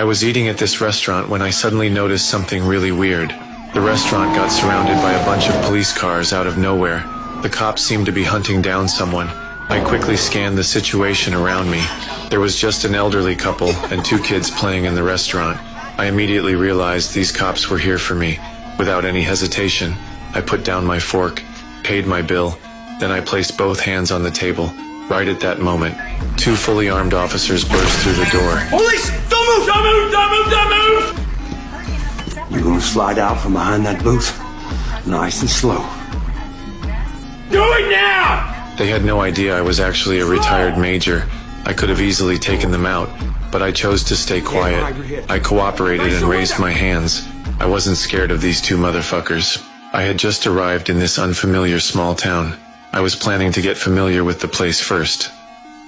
I was eating at this restaurant when I suddenly noticed something really weird. The restaurant got surrounded by a bunch of police cars out of nowhere. The cops seemed to be hunting down someone. I quickly scanned the situation around me. There was just an elderly couple and 2 kids playing in the restaurant. I immediately realized these cops were here for me. Without any hesitation, I put down my fork, paid my bill, then I placed both hands on the table. Right at that moment, 2 fully armed officers burst through the door. Police! Don't move! Don't move! Don't move! Don't move! You're gonna slide out from behind that booth, nice and slow. Do it now! They had no idea I was actually a retired major. I could have easily taken them out, but I chose to stay quiet. I cooperated and raised my hands. I wasn't scared of these 2 motherfuckers. I had just arrived in this unfamiliar small town. I was planning to get familiar with the place first.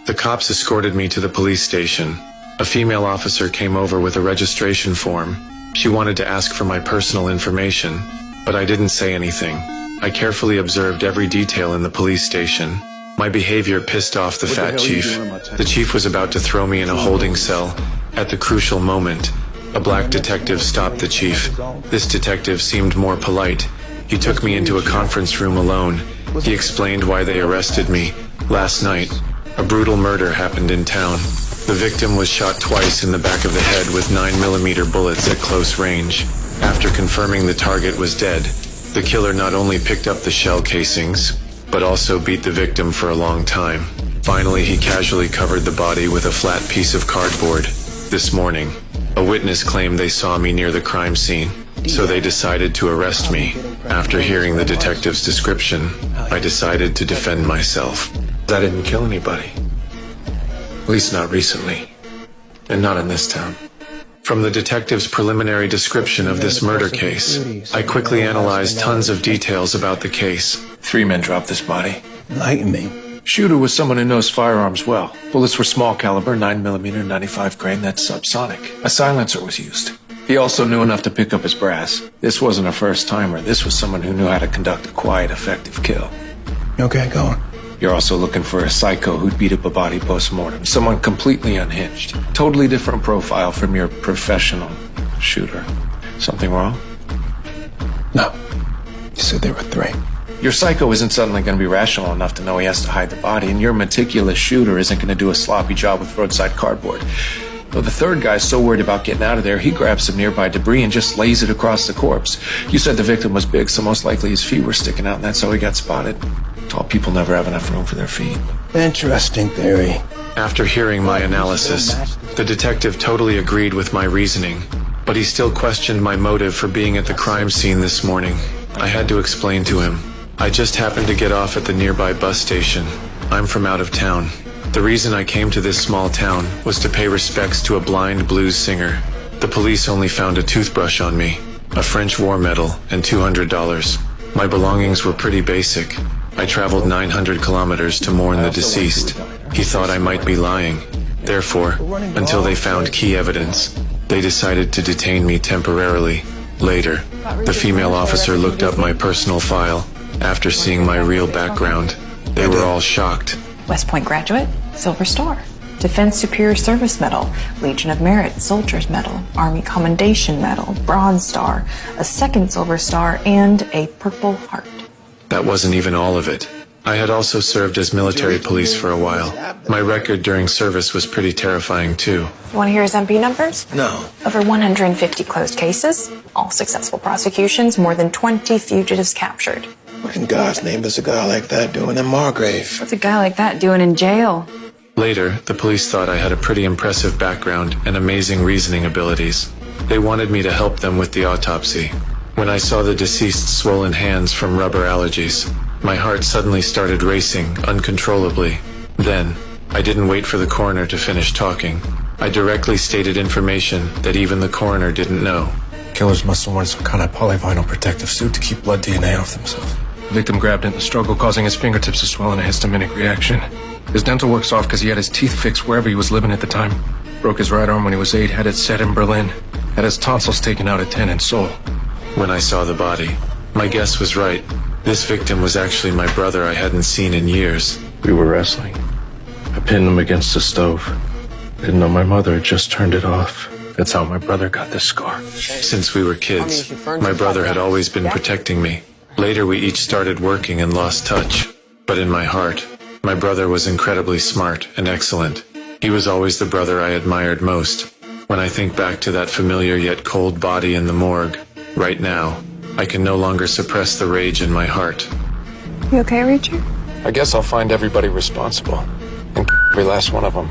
The cops escorted me to the police station. A female officer came over with a registration form. She wanted to ask for my personal information, but I didn't say anything. I carefully observed every detail in the police station. My behavior pissed off the fat chief. The chief was about to throw me in a holding cell. At the crucial moment, a black detective stopped the chief. This detective seemed more polite. He took me into a conference room alone. He explained why they arrested me. Last night, a brutal murder happened in town. The victim was shot twice in the back of the head with 9mm bullets at close range. After confirming the target was dead, the killer not only picked up the shell casings, but also beat the victim for a long time. Finally, he casually covered the body with a flat piece of cardboard. This morning, a witness claimed they saw me near the crime scene, so they decided to arrest me. After hearing the detective's description, I decided to defend myself. I didn't kill anybody. At least not recently. And not in this town. From the detective's preliminary description of this murder case, I quickly analyzed tons of details about the case. 3 men dropped this body. Enlighten me. Shooter was someone who knows firearms well. Bullets were small caliber, 9mm, 95 grain, that's subsonic. A silencer was used. He also knew enough to pick up his brass. This wasn't a first-timer. This was someone who knew how to conduct a quiet, effective kill. Okay, go on. You're also looking for a psycho who'd beat up a body post-mortem. Someone completely unhinged. Totally different profile from your professional shooter. Something wrong? No. You said there were 3. Your psycho isn't suddenly going to be rational enough to know he has to hide the body, and your meticulous shooter isn't going to do a sloppy job with roadside cardboard. Though the 3rd guy's so worried about getting out of there, he grabs some nearby debris and just lays it across the corpse. You said the victim was big, so most likely his feet were sticking out, and that's how he got spotted. Tall people never have enough room for their feet. Interesting theory. After hearing my analysis, the detective totally agreed with my reasoning, but he still questioned my motive for being at the crime scene this morning. I had to explain to him. I just happened to get off at the nearby bus station. I'm from out of town. The reason I came to this small town was to pay respects to a blind blues singer. The police only found a toothbrush on me, a French war medal, and $200. My belongings were pretty basic. I traveled 900 kilometers to mourn the deceased. He thought I might be lying. Therefore, until they found key evidence, they decided to detain me temporarily. Later, the female officer looked up my personal file. After seeing my real background, they were all shocked. West Point graduate, Silver Star. Defense Superior Service Medal, Legion of Merit, Soldier's Medal, Army Commendation Medal, Bronze Star, a 2nd Silver Star, and a Purple Heart. That wasn't even all of it. I had also served as military police for a while. My record during service was pretty terrifying too. You want to hear his MP numbers? No. Over 150 closed cases, all successful prosecutions, more than 20 fugitives captured. What in God's name does a guy like that doing in Margrave? What's a guy like that doing in jail? Later, the police thought I had a pretty impressive background and amazing reasoning abilities. They wanted me to help them with the autopsy. When I saw the deceased's swollen hands from rubber allergies, my heart suddenly started racing uncontrollably. Then, I didn't wait for the coroner to finish talking. I directly stated information that even the coroner didn't know. Killers must have worn some kind of polyvinyl protective suit to keep blood DNA off themselves. The victim grabbed it in the struggle, causing his fingertips to swell in a histaminic reaction. His dental work's off because he had his teeth fixed wherever he was living at the time. Broke his right arm when he was 8, had it set in Berlin. Had his tonsils taken out at 10 in Seoul. When I saw the body, my guess was right. This victim was actually my brother I hadn't seen in years. We were wrestling. I pinned him against the stove. Didn't know my mother had just turned it off. That's how my brother got this scar. Since we were kids, my brother had always been protecting me. Later, we each started working and lost touch. But in my heart, my brother was incredibly smart and excellent. He was always the brother I admired most. When I think back to that familiar yet cold body in the morgue, right now, I can no longer suppress the rage in my heart. You okay, Richard? I guess I'll find everybody responsible. And every last one of them.